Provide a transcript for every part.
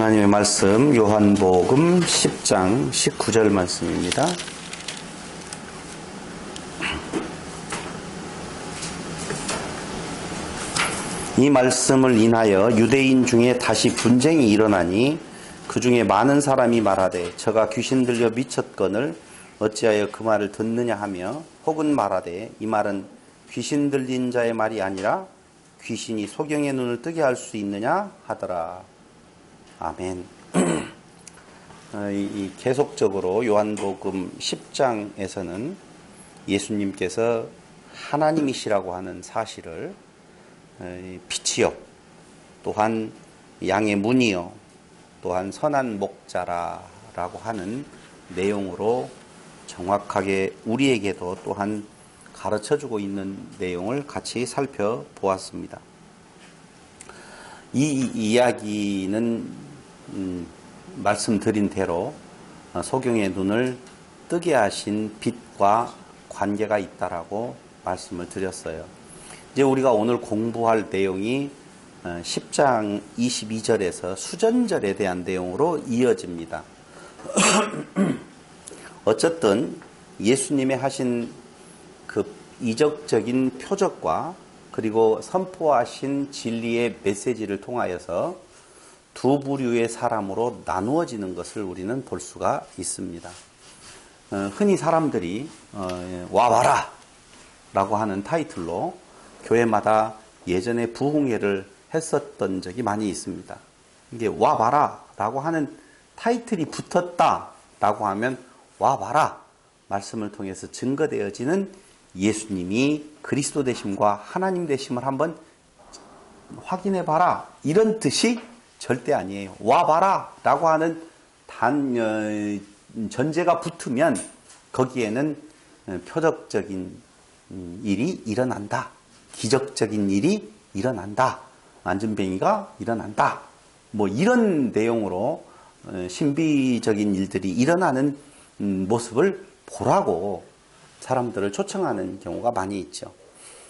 하나님의 말씀 요한복음 10장 19절 말씀입니다. 이 말씀을 인하여 유대인 중에 다시 분쟁이 일어나니 그 중에 많은 사람이 말하되 저가 귀신 들려 미쳤거늘 어찌하여 그 말을 듣느냐 하며 혹은 말하되 이 말은 귀신 들린 자의 말이 아니라 귀신이 소경의 눈을 뜨게 할 수 있느냐 하더라. 아멘. 계속적으로 요한복음 10장에서는 예수님께서 하나님이시라고 하는 사실을 빛이요, 또한 양의 문이요, 또한 선한 목자라라고 하는 내용으로 정확하게 우리에게도 또한 가르쳐주고 있는 내용을 같이 살펴보았습니다. 이 이야기는 말씀드린 대로 소경의 눈을 뜨게 하신 빛과 관계가 있다라고 말씀을 드렸어요. 이제 우리가 오늘 공부할 내용이 10장 22절에서 수전절에 대한 내용으로 이어집니다. 어쨌든 예수님의 하신 그 이적적인 표적과 그리고 선포하신 진리의 메시지를 통하여서 두 부류의 사람으로 나누어지는 것을 우리는 볼 수가 있습니다. 흔히 사람들이 와봐라 라고 하는 타이틀로 교회마다 예전에 부흥회를 했었던 적이 많이 있습니다. 이게 와봐라 라고 하는 타이틀이 붙었다 라고 하면 와봐라 말씀을 통해서 증거되어지는 예수님이 그리스도 되심과 하나님 되심을 한번 확인해봐라 이런 뜻이 절대 아니에요. 와봐라 라고 하는 전제가 붙으면 거기에는 표적적인 일이 일어난다, 기적적인 일이 일어난다, 안전뱅이가 일어난다, 뭐 이런 내용으로 신비적인 일들이 일어나는 모습을 보라고 사람들을 초청하는 경우가 많이 있죠.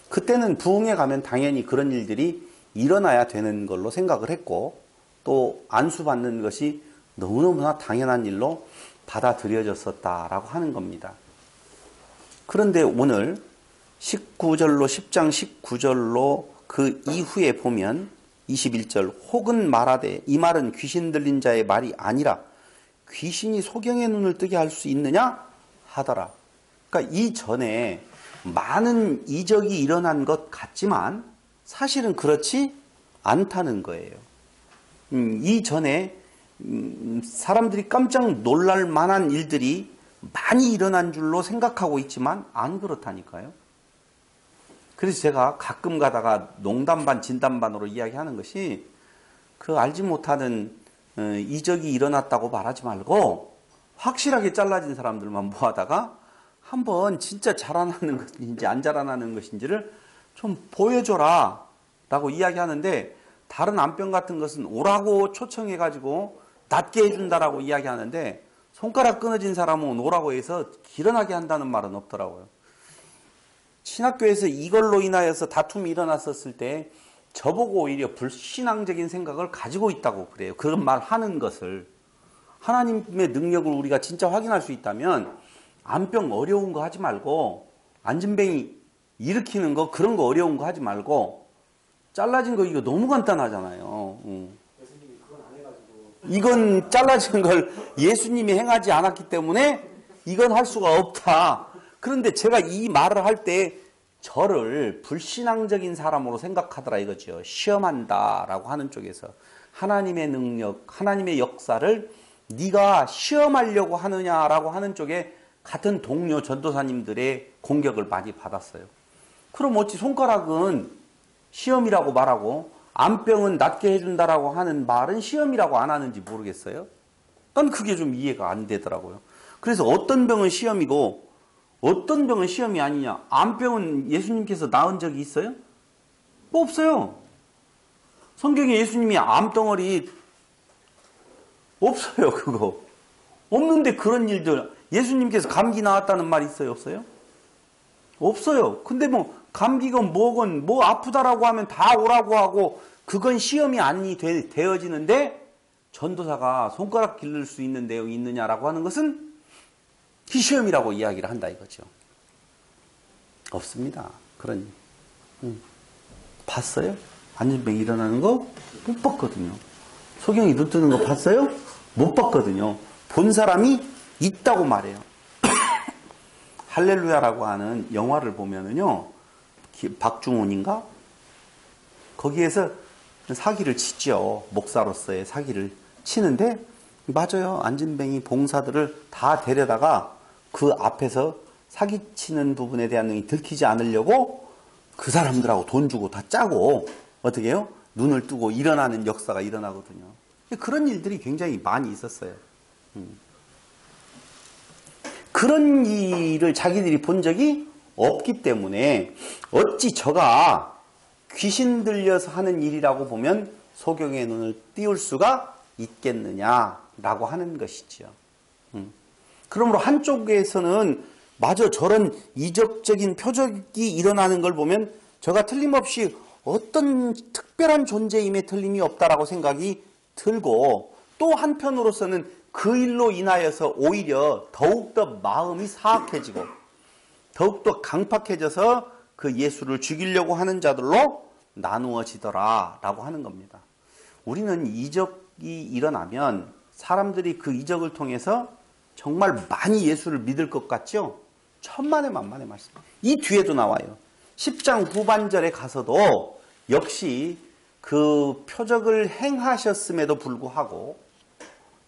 그때는 부흥회 가면 당연히 그런 일들이 일어나야 되는 걸로 생각을 했고 또 안수받는 것이 너무너무나 당연한 일로 받아들여졌었다라고 하는 겁니다. 그런데 오늘 19절로 10장 19절로 그 이후에 보면 21절 혹은 말하되 이 말은 귀신 들린 자의 말이 아니라 귀신이 소경의 눈을 뜨게 할 수 있느냐 하더라. 그러니까 이전에 많은 이적이 일어난 것 같지만 사실은 그렇지 않다는 거예요. 이전에 사람들이 깜짝 놀랄 만한 일들이 많이 일어난 줄로 생각하고 있지만 안 그렇다니까요. 그래서 제가 가끔 가다가 농담 반 진담 반으로 이야기하는 것이 그 알지 못하는 이적이 일어났다고 말하지 말고 확실하게 잘라진 사람들만 모아다가 한번 진짜 자라나는 것인지 안 자라나는 것인지를 좀 보여줘라 라고 이야기하는데 다른 암병 같은 것은 오라고 초청해가지고 낫게 해준다라고 이야기하는데 손가락 끊어진 사람은 오라고 해서 길어나게 한다는 말은 없더라고요. 신학교에서 이걸로 인하여서 다툼이 일어났었을 때 저보고 오히려 불신앙적인 생각을 가지고 있다고 그래요. 그런 말 하는 것을. 하나님의 능력을 우리가 진짜 확인할 수 있다면 암병 어려운 거 하지 말고 안진뱅이 일으키는 거 그런 거 어려운 거 하지 말고 잘라진 거 이거 너무 간단하잖아요. 예수님이 그건 안 해가지고 이건 잘라진 걸 예수님이 행하지 않았기 때문에 이건 할 수가 없다. 그런데 제가 이 말을 할 때 저를 불신앙적인 사람으로 생각하더라 이거죠. 시험한다라고 하는 쪽에서 하나님의 능력, 하나님의 역사를 네가 시험하려고 하느냐라고 하는 쪽에 같은 동료 전도사님들의 공격을 많이 받았어요. 그럼 어찌 손가락은 시험이라고 말하고 암병은 낫게 해준다라고 하는 말은 시험이라고 안 하는지 모르겠어요. 난 그게 좀 이해가 안 되더라고요. 그래서 어떤 병은 시험이고 어떤 병은 시험이 아니냐. 암병은 예수님께서 나은 적이 있어요? 뭐 없어요. 성경에 예수님이 암덩어리 없어요. 그거 없는데 그런 일들 예수님께서 감기 나왔다는 말 있어요? 없어요? 없어요. 근데 뭐 감기건 뭐건 뭐 아프다라고 하면 다 오라고 하고 그건 시험이 아니 되어지는데 전도사가 손가락 기를 수 있는 내용이 있느냐라고 하는 것은 희시험이라고 이야기를 한다 이거죠. 없습니다. 그런 봤어요? 안전병이 일어나는 거 못 봤거든요. 소경이 눈 뜨는 거 봤어요? 못 봤거든요. 본 사람이 있다고 말해요. 할렐루야라고 하는 영화를 보면은요, 박중훈인가? 거기에서 사기를 치죠. 목사로서의 사기를 치는데, 맞아요. 안진뱅이 봉사들을 다 데려다가 그 앞에서 사기치는 부분에 대한 능이 들키지 않으려고 그 사람들하고 돈 주고 다 짜고, 어떻게 해요? 눈을 뜨고 일어나는 역사가 일어나거든요. 그런 일들이 굉장히 많이 있었어요. 그런 일을 자기들이 본 적이 없기 때문에 어찌 저가 귀신 들려서 하는 일이라고 보면 소경의 눈을 띄울 수가 있겠느냐라고 하는 것이죠. 그러므로 한쪽에서는 마저 저런 이적적인 표적이 일어나는 걸 보면 저가 틀림없이 어떤 특별한 존재임에 틀림이 없다라고 생각이 들고, 또 한편으로서는 그 일로 인하여서 오히려 더욱더 마음이 사악해지고 더욱더 강팍해져서 그 예수를 죽이려고 하는 자들로 나누어지더라 라고 하는 겁니다. 우리는 이적이 일어나면 사람들이 그 이적을 통해서 정말 많이 예수를 믿을 것 같죠? 천만의 만만의 말씀. 이 뒤에도 나와요. 10장 후반절에 가서도 역시 그 표적을 행하셨음에도 불구하고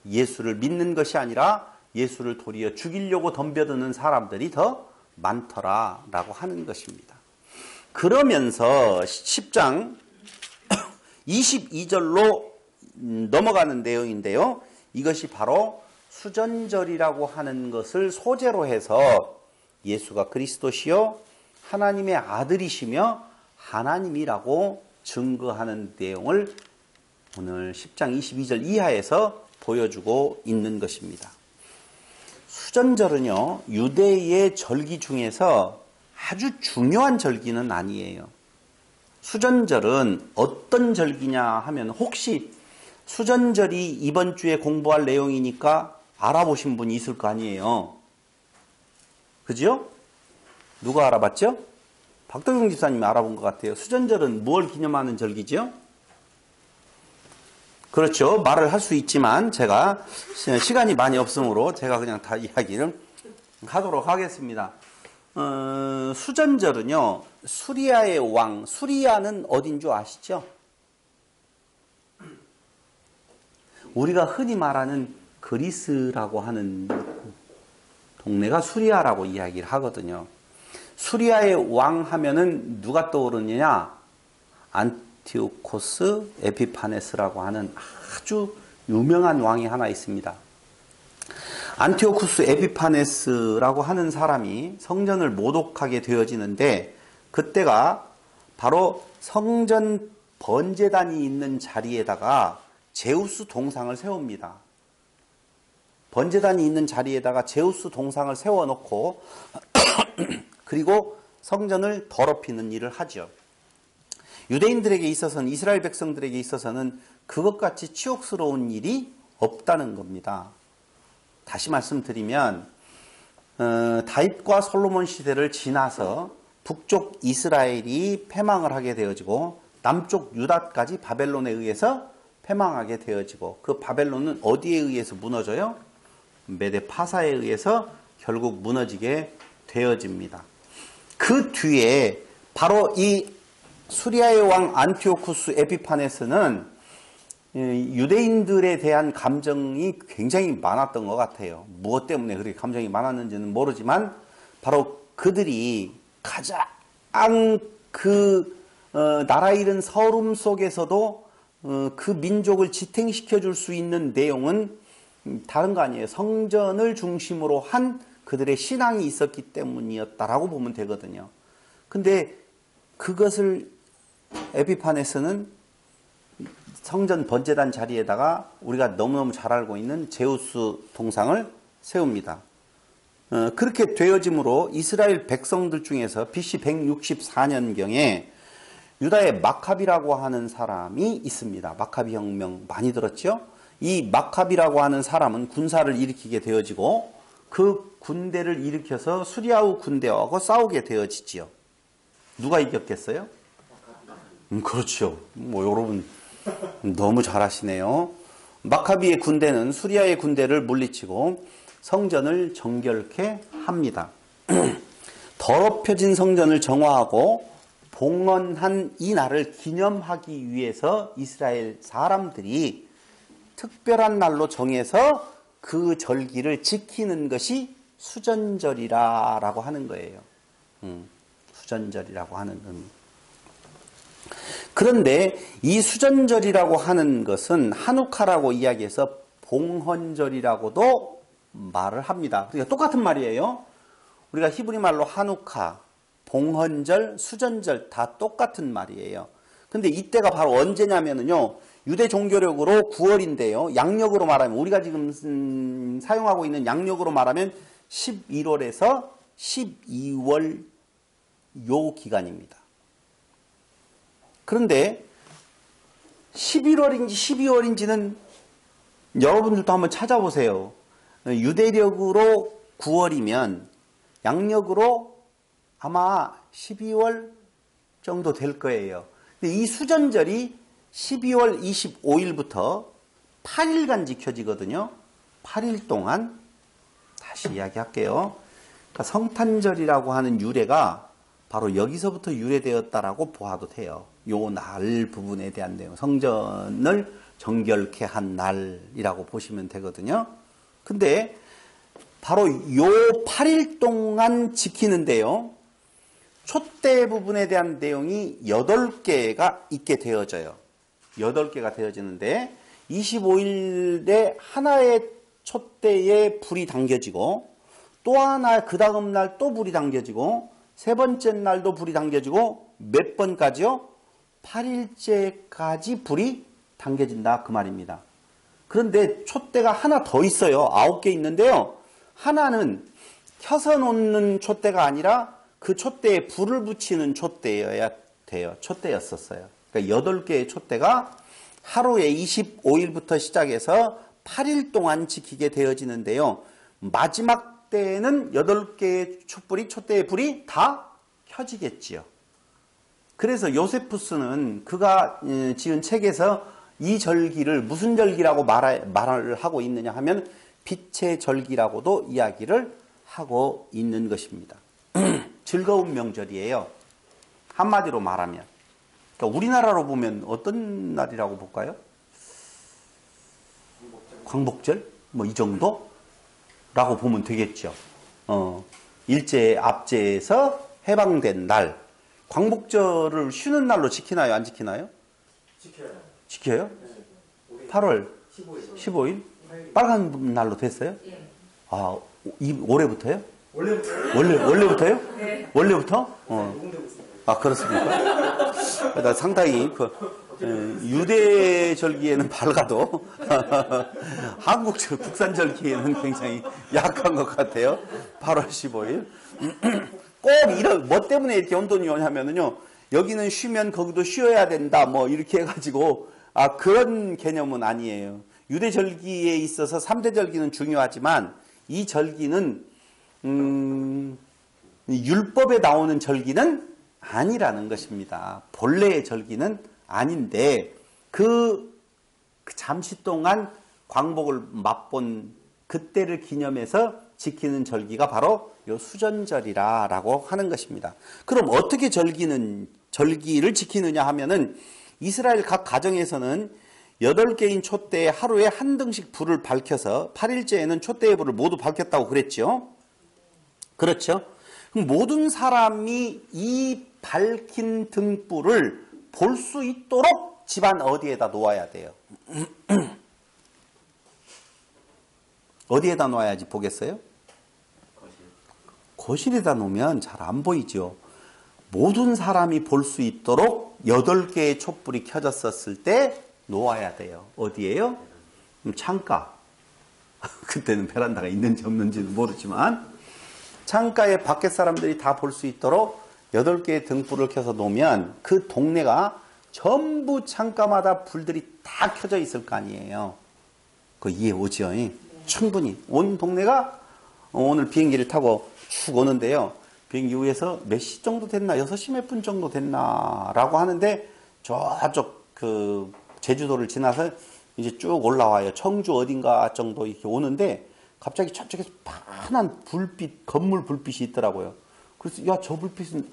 예수를 믿는 것이 아니라 예수를 도리어 죽이려고 덤벼드는 사람들이 더 많더라라고 하는 것입니다. 그러면서 10장 22절로 넘어가는 내용인데요. 이것이 바로 수전절이라고 하는 것을 소재로 해서 예수가 그리스도시요 하나님의 아들이시며 하나님이라고 증거하는 내용을 오늘 10장 22절 이하에서 보여주고 있는 것입니다. 수전절은요, 유대의 절기 중에서 아주 중요한 절기는 아니에요. 수전절은 어떤 절기냐 하면, 혹시 수전절이 이번 주에 공부할 내용이니까 알아보신 분이 있을 거 아니에요. 그죠? 누가 알아봤죠? 박덕용 집사님이 알아본 것 같아요. 수전절은 뭘 기념하는 절기죠? 그렇죠. 말을 할 수 있지만 제가 시간이 많이 없으므로 제가 그냥 다 이야기를 하도록 하겠습니다. 수전절은요, 수리아의 왕, 수리아는 어딘 줄 아시죠? 우리가 흔히 말하는 그리스라고 하는 동네가 수리아라고 이야기를 하거든요. 수리아의 왕 하면은 누가 떠오르느냐? 안티오코스 에피파네스라고 하는 아주 유명한 왕이 하나 있습니다. 안티오코스 에피파네스라고 하는 사람이 성전을 모독하게 되어지는데, 그때가 바로 성전 번제단이 있는 자리에다가 제우스 동상을 세웁니다. 번제단이 있는 자리에다가 제우스 동상을 세워놓고 그리고 성전을 더럽히는 일을 하죠. 유대인들에게 있어서는, 이스라엘 백성들에게 있어서는 그것같이 치욕스러운 일이 없다는 겁니다. 다시 말씀드리면 다윗과 솔로몬 시대를 지나서 북쪽 이스라엘이 패망을 하게 되어지고 남쪽 유다까지 바벨론에 의해서 패망하게 되어지고, 그 바벨론은 어디에 의해서 무너져요? 메데 파사에 의해서 결국 무너지게 되어집니다. 그 뒤에 바로 이 수리아의 왕 안티오쿠스 에피파네스는 유대인들에 대한 감정이 굉장히 많았던 것 같아요. 무엇 때문에 그렇게 감정이 많았는지는 모르지만 바로 그들이 가장 나라 잃은 서름 속에서도 그 민족을 지탱시켜 줄 수 있는 내용은 다른 거 아니에요. 성전을 중심으로 한 그들의 신앙이 있었기 때문이었다라고 보면 되거든요. 근데 그것을 에피파네스는 성전 번제단 자리에다가 우리가 너무너무 잘 알고 있는 제우스 동상을 세웁니다. 그렇게 되어짐으로 이스라엘 백성들 중에서 BC 164년경에 유다의 마카비라고 하는 사람이 있습니다. 마카비 혁명 많이 들었죠? 이 마카비라고 하는 사람은 군사를 일으키게 되어지고 그 군대를 일으켜서 수리아우 군대하고 싸우게 되어지지요. 누가 이겼겠어요? 그렇죠. 뭐 여러분 너무 잘하시네요. 마카비의 군대는 수리아의 군대를 물리치고 성전을 정결케 합니다. 더럽혀진 성전을 정화하고 봉헌한 이 날을 기념하기 위해서 이스라엘 사람들이 특별한 날로 정해서 그 절기를 지키는 것이 수전절이라고 하는 거예요. 수전절이라고 하는 의미. 그런데 이 수전절이라고 하는 것은 한우카라고 이야기해서 봉헌절이라고도 말을 합니다. 그러니까 똑같은 말이에요. 우리가 히브리 말로 한우카, 봉헌절, 수전절 다 똑같은 말이에요. 근데 이때가 바로 언제냐면요. 유대 종교력으로 9월인데요. 양력으로 말하면 우리가 지금 사용하고 있는 양력으로 말하면 11월에서 12월 요 기간입니다. 그런데 11월인지 12월인지는 여러분들도 한번 찾아보세요. 유대력으로 9월이면 양력으로 아마 12월 정도 될 거예요. 근데 이 수전절이 12월 25일부터 8일간 지켜지거든요. 8일 동안 다시 이야기할게요. 그러니까 성탄절이라고 하는 유래가 바로 여기서부터 유래되었다라고 보아도 돼요. 요 날 부분에 대한 내용, 성전을 정결케 한 날이라고 보시면 되거든요. 근데 바로 요 8일 동안 지키는데요. 촛대 부분에 대한 내용이 8개가 있게 되어져요. 8개가 되어지는데 25일에 하나의 촛대에 불이 당겨지고 또 하나 그 다음 날 또 불이 당겨지고 세 번째 날도 불이 당겨지고 몇 번까지요? 8일째까지 불이 당겨진다 그 말입니다. 그런데 촛대가 하나 더 있어요. 9개 있는데요. 하나는 켜서 놓는 촛대가 아니라 그 촛대에 불을 붙이는 촛대여야 돼요. 촛대였었어요. 그러니까 8개의 촛대가 하루에 25일부터 시작해서 8일 동안 지키게 되어지는데요. 마지막 때에는 8개의 촛대의 불이 다 켜지겠지요. 그래서 요세푸스는 그가 지은 책에서 이 절기를 무슨 절기라고 말을 하고 있느냐 하면 빛의 절기라고도 이야기를 하고 있는 것입니다. 즐거운 명절이에요. 한마디로 말하면. 그러니까 우리나라로 보면 어떤 날이라고 볼까요? 광복절? 뭐 이 정도? 라고 보면 되겠죠. 일제 압제에서 해방된 날. 광복절을 쉬는 날로 지키나요? 안 지키나요? 지켜요. 지켜요? 네. 8월 15일. 15일? 빨간 날로 됐어요? 예. 아, 올해부터요? 원래부터 원래부터요? 네. 원래부터? 녹음되고 있습니다. 아, 그렇습니까? 나 상당히 유대 절기에는 밝아도 한국절 국산 절기에는 굉장히 약한 것 같아요. 8월 15일. 꼭 이런 뭐 때문에 이렇게 혼돈이 오냐면요. 여기는 쉬면 거기도 쉬어야 된다. 뭐 이렇게 해가지고 그런 개념은 아니에요. 유대 절기에 있어서 3대 절기는 중요하지만 이 절기는 율법에 나오는 절기는 아니라는 것입니다. 본래의 절기는 아닌데 그 잠시 동안 광복을 맛본 그때를 기념해서 지키는 절기가 바로 요 수전절이라고 하는 것입니다. 그럼 어떻게 절기를 지키느냐 하면은 이스라엘 각 가정에서는 8개인 촛대에 하루에 한 등씩 불을 밝혀서 8일째에는 촛대의 불을 모두 밝혔다고 그랬죠. 그렇죠? 그럼 모든 사람이 이 밝힌 등불을 볼 수 있도록 집안 어디에다 놓아야 돼요? 어디에다 놓아야지 보겠어요? 거실에다 놓으면 잘 안 보이죠. 모든 사람이 볼 수 있도록 8개의 촛불이 켜졌었을 때 놓아야 돼요. 어디에요? 창가. 그때는 베란다가 있는지 없는지는 모르지만 창가에 밖에 사람들이 다 볼 수 있도록 8개의 등불을 켜서 놓으면 그 동네가 전부 창가마다 불들이 다 켜져 있을 거 아니에요. 그 이해 오죠? 충분히. 온 동네가 오늘 비행기를 타고 쭉 오는데요. 비행기 위에서 몇 시 정도 됐나? 6시 몇 분 정도 됐나? 라고 하는데 저쪽 그 제주도를 지나서 이제 쭉 올라와요. 청주 어딘가 정도 이렇게 오는데 갑자기 저쪽에서 환한 불빛, 건물 불빛이 있더라고요. 그래서 야, 저 불빛은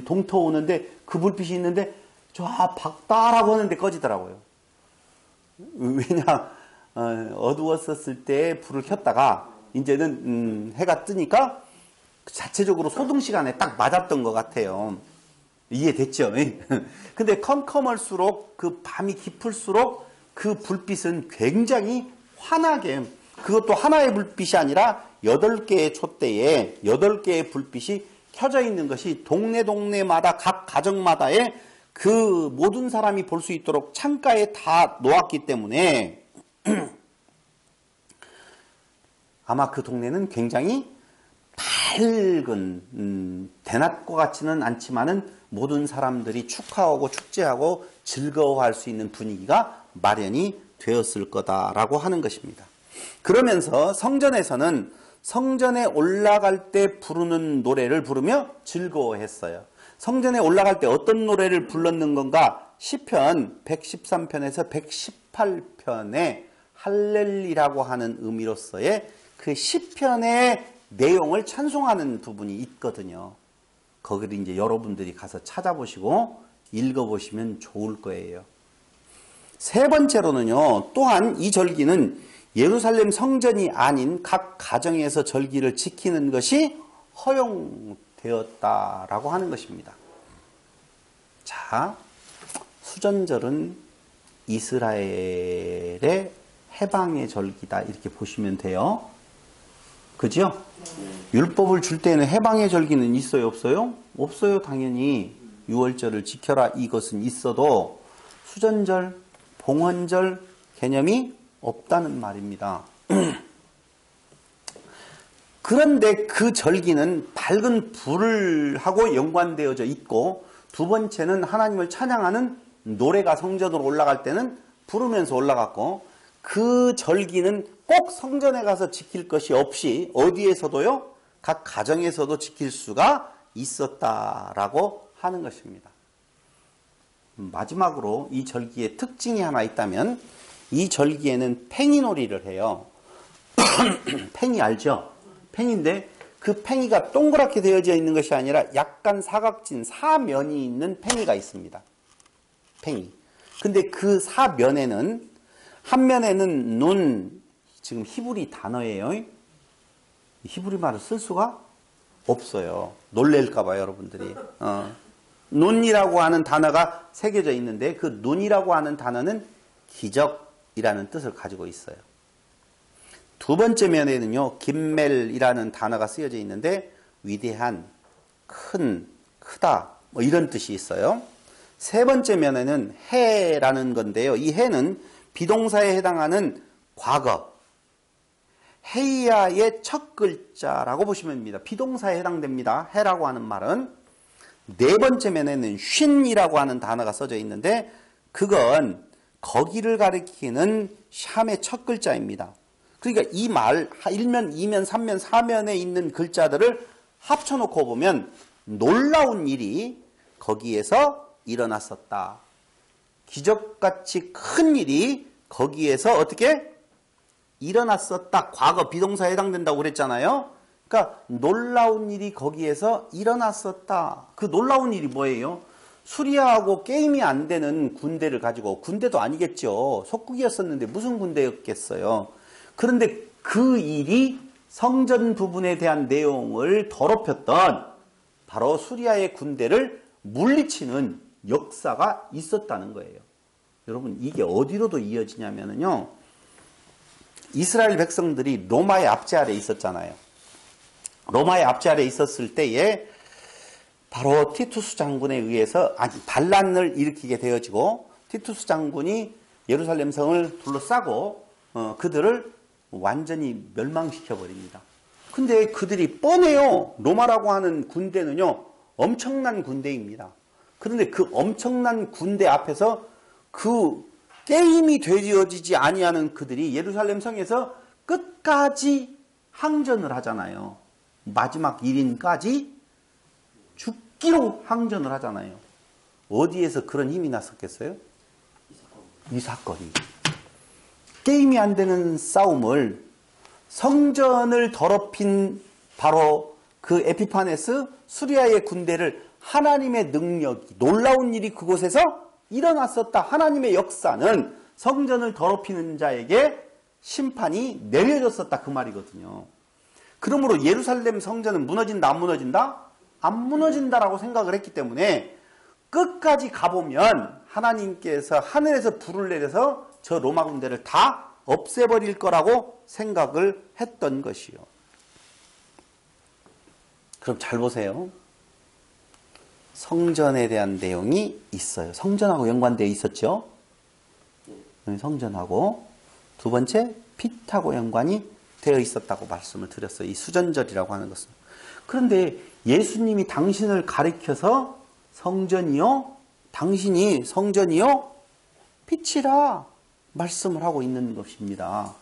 동터 오는데 그 불빛이 있는데 저 박다라고 하는데 꺼지더라고요. 왜냐 어두웠었을 때 불을 켰다가 이제는 해가 뜨니까 자체적으로 소등 시간에 딱 맞았던 것 같아요. 이해됐죠? 근데 컴컴할수록 그 밤이 깊을수록 그 불빛은 굉장히 환하게, 그것도 하나의 불빛이 아니라 8개의 촛대에 8개의 불빛이 켜져 있는 것이 동네마다 각 가정마다의 그 모든 사람이 볼 수 있도록 창가에 다 놓았기 때문에 아마 그 동네는 굉장히 밝은 대낮과 같지는 않지만은 모든 사람들이 축하하고 축제하고 즐거워할 수 있는 분위기가 마련이 되었을 거다라고 하는 것입니다. 그러면서 성전에서는 성전에 올라갈 때 부르는 노래를 부르며 즐거워했어요. 성전에 올라갈 때 어떤 노래를 불렀는 건가? 시편 113편에서 118편에 할렐리라고 하는 의미로서의 그 시편의 내용을 찬송하는 부분이 있거든요. 거기를 이제 여러분들이 가서 찾아보시고 읽어보시면 좋을 거예요. 세 번째로는요, 또한 이 절기는 예루살렘 성전이 아닌 각 가정에서 절기를 지키는 것이 허용되었다라고 하는 것입니다. 자, 수전절은 이스라엘의 해방의 절기다 이렇게 보시면 돼요. 그죠? 율법을 줄 때는 해방의 절기는 있어요, 없어요? 없어요, 당연히. 유월절을 지켜라 이것은 있어도 수전절, 봉헌절 개념이 없다는 말입니다. 그런데 그 절기는 밝은 불하고 연관되어져 있고, 두 번째는 하나님을 찬양하는 노래가 성전으로 올라갈 때는 부르면서 올라갔고, 그 절기는 꼭 성전에 가서 지킬 것이 없이 어디에서도요, 각 가정에서도 지킬 수가 있었다라고 하는 것입니다. 마지막으로 이 절기의 특징이 하나 있다면, 이 절기에는 팽이놀이를 해요. 팽이 알죠? 팽인데 그 팽이가 동그랗게 되어져 있는 것이 아니라 약간 사각진 사면이 있는 팽이가 있습니다. 팽이. 근데 그 사면에는, 한 면에는 눈, 지금 히브리 단어예요. 히브리 말을 쓸 수가 없어요. 놀랄까봐 여러분들이. 눈이라고 하는 단어가 새겨져 있는데, 그 눈이라고 하는 단어는 기적이라는 뜻을 가지고 있어요. 두 번째 면에는요, 김멜이라는 단어가 쓰여져 있는데, 위대한, 큰, 크다, 뭐 이런 뜻이 있어요. 세 번째 면에는 해라는 건데요. 이 해는 비동사에 해당하는 과거, 헤이야의 첫 글자라고 보시면 됩니다. 비동사에 해당됩니다. 해라고 하는 말은. 네 번째 면에는 쉰이라고 하는 단어가 써져 있는데, 그건 거기를 가리키는 샴의 첫 글자입니다. 그러니까 이 말 1면, 2면, 3면, 4면에 있는 글자들을 합쳐놓고 보면 놀라운 일이 거기에서 일어났었다. 기적같이 큰 일이 거기에서 어떻게 일어났었다. 과거 비동사에 해당된다고 그랬잖아요. 그러니까 놀라운 일이 거기에서 일어났었다. 그 놀라운 일이 뭐예요? 수리하고 게임이 안 되는 군대를 가지고, 군대도 아니겠죠. 속국이었었는데 무슨 군대였겠어요. 그런데 그 일이 성전 부분에 대한 내용을 더럽혔던 바로 수리아의 군대를 물리치는 역사가 있었다는 거예요. 여러분, 이게 어디로도 이어지냐면요, 이스라엘 백성들이 로마의 압제 아래 있었잖아요. 로마의 압제 아래 있었을 때에 바로 티투스 장군에 의해서 반란을 일으키게 되어지고, 티투스 장군이 예루살렘 성을 둘러싸고 그들을 완전히 멸망시켜 버립니다. 근데 그들이 뻔해요. 로마라고 하는 군대는요, 엄청난 군대입니다. 그런데 그 엄청난 군대 앞에서 그 게임이 되어지지 아니하는 그들이 예루살렘 성에서 끝까지 항전을 하잖아요. 마지막 1인까지 죽기로 항전을 하잖아요. 어디에서 그런 힘이 났었겠어요? 이 사건이. 게임이 안 되는 싸움을 성전을 더럽힌 바로 그 에피파네스 수리아의 군대를 하나님의 능력이 놀라운 일이 그곳에서 일어났었다. 하나님의 역사는 성전을 더럽히는 자에게 심판이 내려졌었다. 그 말이거든요. 그러므로 예루살렘 성전은 무너진다 안 무너진다? 안 무너진다라고 생각을 했기 때문에 끝까지 가보면 하나님께서 하늘에서 불을 내려서 저 로마 군대를 다 없애버릴 거라고 생각을 했던 것이요. 그럼 잘 보세요. 성전에 대한 내용이 있어요. 성전하고 연관되어 있었죠. 성전하고 두 번째 빛하고 연관이 되어 있었다고 말씀을 드렸어요. 이 수전절이라고 하는 것은. 그런데 예수님이 당신을 가리켜서 성전이요, 당신이 성전이요, 빛이라 말씀을 하고 있는 것입니다.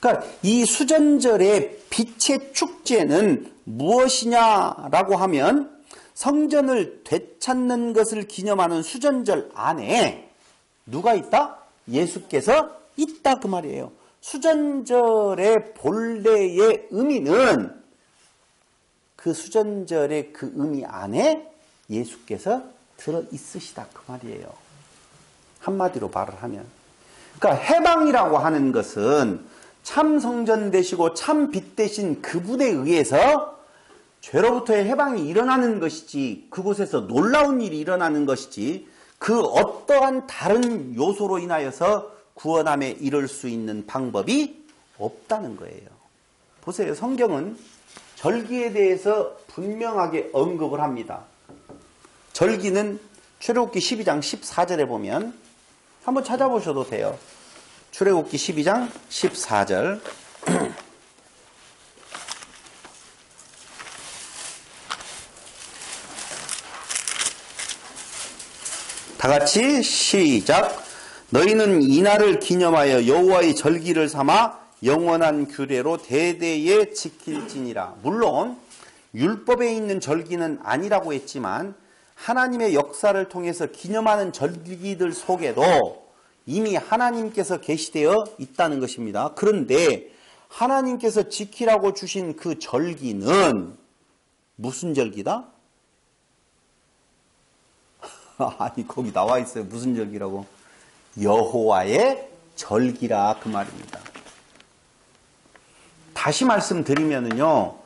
그러니까 이 수전절의 빛의 축제는 무엇이냐라고 하면 성전을 되찾는 것을 기념하는 수전절 안에 누가 있다? 예수께서 있다 그 말이에요. 수전절의 본래의 의미는 그 수전절의 그 의미 안에 예수께서 들어있으시다 그 말이에요. 한마디로 말을 하면. 그러니까 해방이라고 하는 것은 참 성전 되시고 참 빛 되신 그분에 의해서 죄로부터의 해방이 일어나는 것이지, 그곳에서 놀라운 일이 일어나는 것이지, 그 어떠한 다른 요소로 인하여서 구원함에 이를 수 있는 방법이 없다는 거예요. 보세요. 성경은 절기에 대해서 분명하게 언급을 합니다. 절기는 출애굽기 12장 14절에 보면 한번 찾아보셔도 돼요. 출애굽기 12장 14절. 다 같이 시작. 너희는 이날을 기념하여 여호와의 절기를 삼아 영원한 규례로 대대에 지킬지니라. 물론 율법에 있는 절기는 아니라고 했지만 하나님의 역사를 통해서 기념하는 절기들 속에도 이미 하나님께서 계시되어 있다는 것입니다. 그런데 하나님께서 지키라고 주신 그 절기는 무슨 절기다? 아니 거기 나와 있어요. 무슨 절기라고? 여호와의 절기라 그 말입니다. 다시 말씀드리면은요,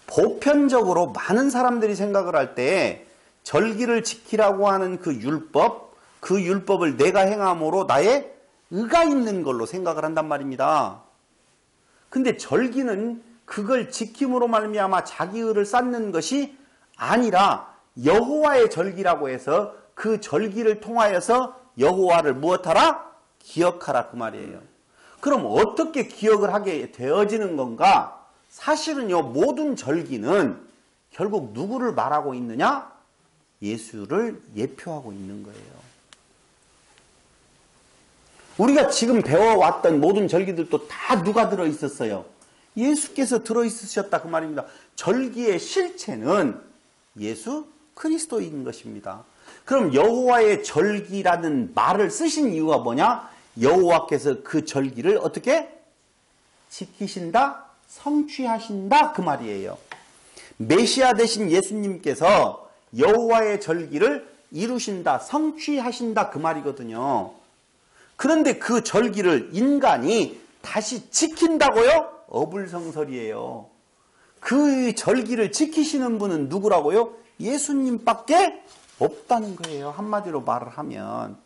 보편적으로 많은 사람들이 생각을 할 때 절기를 지키라고 하는 그 율법을 내가 행함으로 나의 의가 있는 걸로 생각을 한단 말입니다. 근데 절기는 그걸 지킴으로 말미암아 자기 의를 쌓는 것이 아니라 여호와의 절기라고 해서 그 절기를 통하여서 여호와를 무엇하라? 기억하라 그 말이에요. 그럼 어떻게 기억을 하게 되어지는 건가? 사실은요, 모든 절기는 결국 누구를 말하고 있느냐? 예수를 예표하고 있는 거예요. 우리가 지금 배워왔던 모든 절기들도 다 누가 들어있었어요? 예수께서 들어있으셨다 그 말입니다. 절기의 실체는 예수 그리스도인 것입니다. 그럼 여호와의 절기라는 말을 쓰신 이유가 뭐냐? 여호와께서 그 절기를 어떻게? 지키신다, 성취하신다 그 말이에요. 메시아 되신 예수님께서 여호와의 절기를 이루신다, 성취하신다 그 말이거든요. 그런데 그 절기를 인간이 다시 지킨다고요? 어불성설이에요. 그 절기를 지키시는 분은 누구라고요? 예수님밖에 없다는 거예요. 한마디로 말을 하면.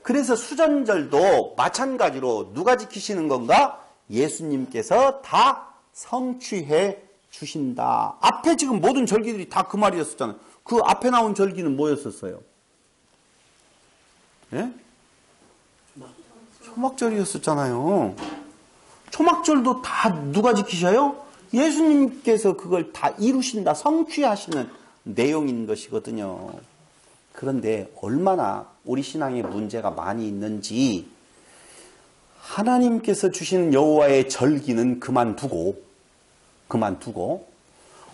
그래서 수전절도 마찬가지로 누가 지키시는 건가? 예수님께서 다 성취해 주신다. 앞에 지금 모든 절기들이 다 그 말이었었잖아요. 그 앞에 나온 절기는 뭐였었어요? 예? 초막절이었었잖아요. 초막절도 다 누가 지키셔요? 예수님께서 그걸 다 이루신다, 성취하시는 내용인 것이거든요. 그런데 얼마나 우리 신앙에 문제가 많이 있는지 하나님께서 주시는 여호와의 절기는 그만두고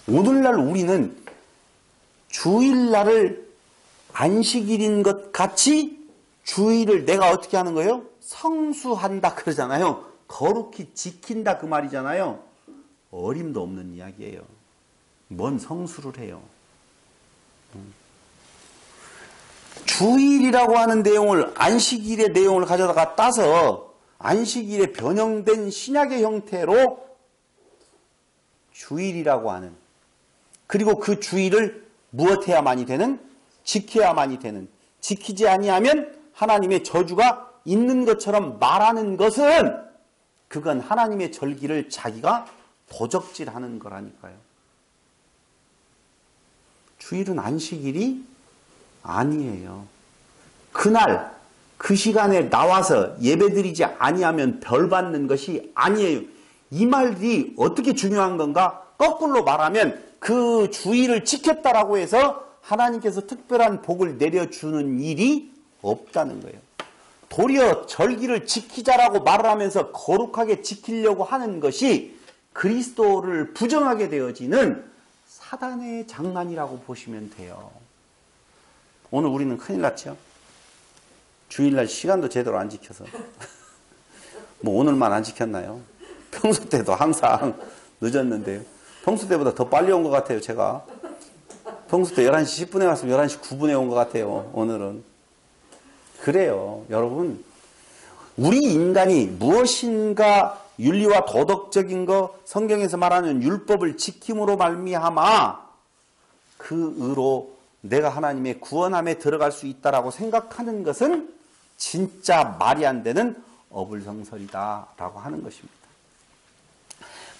오늘날 우리는 주일날을 안식일인 것 같이 주일을 내가 어떻게 하는 거예요? 성수한다 그러잖아요. 거룩히 지킨다 그 말이잖아요. 어림도 없는 이야기예요. 뭔 성수를 해요. 주일이라고 하는 내용을 안식일의 내용을 가져다가 따서 안식일에 변형된 신약의 형태로 주일이라고 하는, 그리고 그 주일을 무엇해야만이 되는? 지켜야만이 되는, 지키지 아니하면 하나님의 저주가 있는 것처럼 말하는 것은 그건 하나님의 절기를 자기가 도적질하는 거라니까요. 주일은 안식일이 아니에요. 그날 그 시간에 나와서 예배드리지 아니하면 벌 받는 것이 아니에요. 이 말이 어떻게 중요한 건가? 거꾸로 말하면 그 주일을 지켰다라고 해서 하나님께서 특별한 복을 내려주는 일이 없다는 거예요. 도리어 절기를 지키자라고 말을 하면서 거룩하게 지키려고 하는 것이 그리스도를 부정하게 되어지는 사단의 장난이라고 보시면 돼요. 오늘 우리는 큰일 났죠. 주일날 시간도 제대로 안 지켜서. 뭐 오늘만 안 지켰나요? 평소 때도 항상 늦었는데요. 평소 때보다 더 빨리 온 것 같아요, 제가. 평소 때 11시 10분에 왔으면 11시 9분에 온 것 같아요, 오늘은. 그래요, 여러분. 우리 인간이 무엇인가 윤리와 도덕적인 거, 성경에서 말하는 율법을 지킴으로 말미암아 그 의로 내가 하나님의 구원함에 들어갈 수 있다라고 생각하는 것은 진짜 말이 안 되는 어불성설이다라고 하는 것입니다.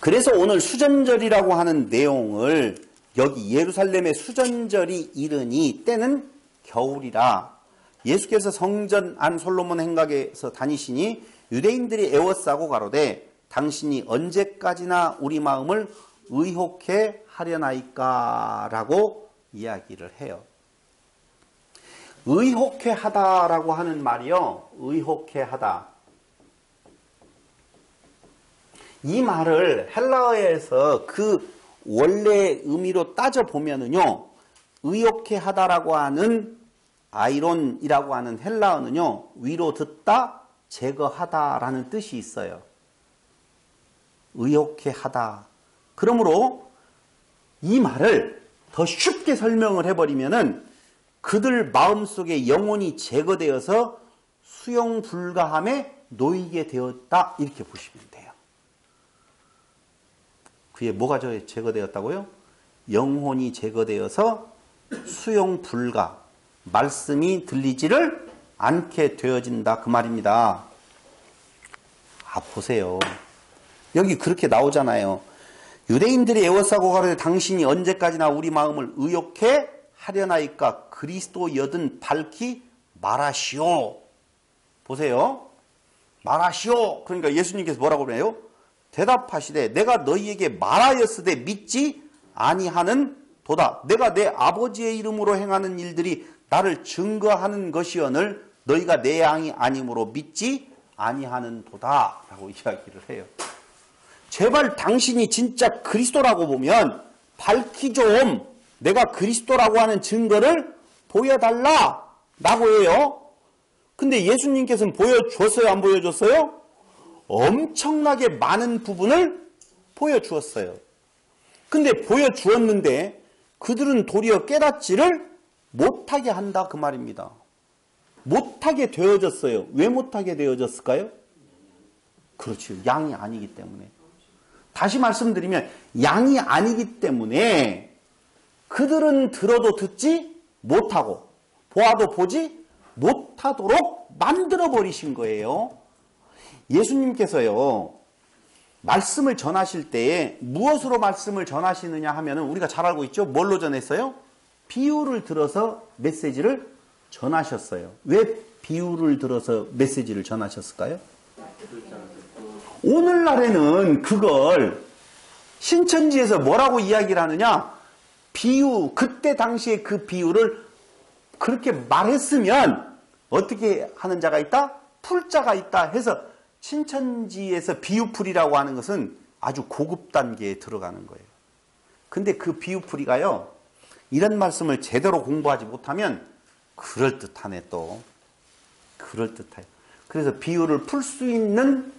그래서 오늘 수전절이라고 하는 내용을, 여기 예루살렘의 수전절이 이르니 때는 겨울이라, 예수께서 성전 안 솔로몬 행각에서 다니시니 유대인들이 애워싸고 가로되 당신이 언제까지나 우리 마음을 의혹해 하려나이까 라고 이야기를 해요. 의혹해 하다라고 하는 말이요, 의혹해 하다, 이 말을 헬라어에서 그 원래 의미로 따져보면은요, 의혹해 하다라고 하는 아이론이라고 하는 헬라어는요, 위로 듣다, 제거하다라는 뜻이 있어요. 의혹해 하다. 그러므로 이 말을 더 쉽게 설명을 해버리면은 그들 마음속에 영혼이 제거되어서 수용 불가함에 놓이게 되었다, 이렇게 보시면 돼요. 그게 뭐가 제거되었다고요? 영혼이 제거되어서 수용 불가, 말씀이 들리지를 않게 되어진다, 그 말입니다. 아, 보세요. 여기 그렇게 나오잖아요. 유대인들이 애워싸고 가로되 당신이 언제까지나 우리 마음을 의혹해 하려나이까 그리스도 여든 밝히 말하시오. 보세요. 말하시오. 그러니까 예수님께서 뭐라고 그래요? 대답하시되 내가 너희에게 말하였으되 믿지 아니하는 도다. 내가 내 아버지의 이름으로 행하는 일들이 나를 증거하는 것이오늘 너희가 내 양이 아니므로 믿지 아니하는 도다 라고 이야기를 해요. 제발 당신이 진짜 그리스도라고 보면 밝히 좀 내가 그리스도라고 하는 증거를 보여달라 라고 해요. 근데 예수님께서는 보여줬어요, 안 보여줬어요? 엄청나게 많은 부분을 보여주었어요. 근데 보여주었는데 그들은 도리어 깨닫지를 못하게 한다, 그 말입니다. 못하게 되어졌어요. 왜 못하게 되어졌을까요? 그렇죠. 양이 아니기 때문에. 다시 말씀드리면 양이 아니기 때문에 그들은 들어도 듣지 못하고 보아도 보지 못하도록 만들어버리신 거예요. 예수님께서요, 말씀을 전하실 때에 무엇으로 말씀을 전하시느냐 하면은 우리가 잘 알고 있죠? 뭘로 전했어요? 비유를 들어서 메시지를 전하셨어요. 왜 비유를 들어서 메시지를 전하셨을까요? 오늘날에는 그걸 신천지에서 뭐라고 이야기를 하느냐? 비유, 그때 당시에 그 비유를 그렇게 말했으면 어떻게 하는 자가 있다? 풀 자가 있다 해서 신천지에서 비유풀이라고 하는 것은 아주 고급 단계에 들어가는 거예요. 근데 그 비유풀이가요, 이런 말씀을 제대로 공부하지 못하면 그럴듯하네 또. 그럴듯해요. 그래서 비유를 풀 수 있는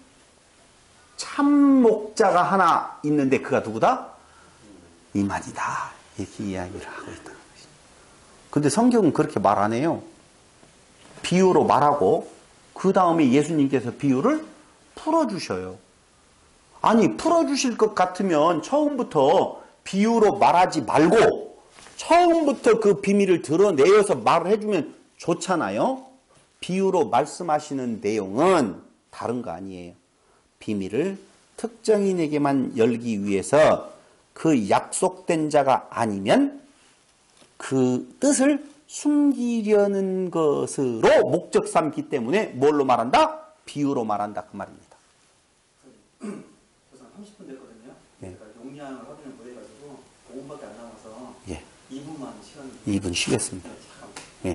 참목자가 하나 있는데 그가 누구다? 이만이다. 이렇게 이야기를 하고 있다는 것이죠. 근데 성경은 그렇게 말 안 해요. 비유로 말하고 그 다음에 예수님께서 비유를 풀어주셔요. 아니, 풀어주실 것 같으면 처음부터 비유로 말하지 말고 처음부터 그 비밀을 드러내어서 말을 해주면 좋잖아요. 비유로 말씀하시는 내용은 다른 거 아니에요. 비밀을 특정인에게만 열기 위해서 그 약속된 자가 아니면 그 뜻을 숨기려는 것으로 목적 삼기 때문에 뭘로 말한다? 비유로 말한다. 그 말입니다. 벌써 30분 됐거든요. 예. 제가 용량을 확인을 못해가지고 5분밖에 안 남아서 예. 2분만 시간. 2분 쉬겠습니다. 네,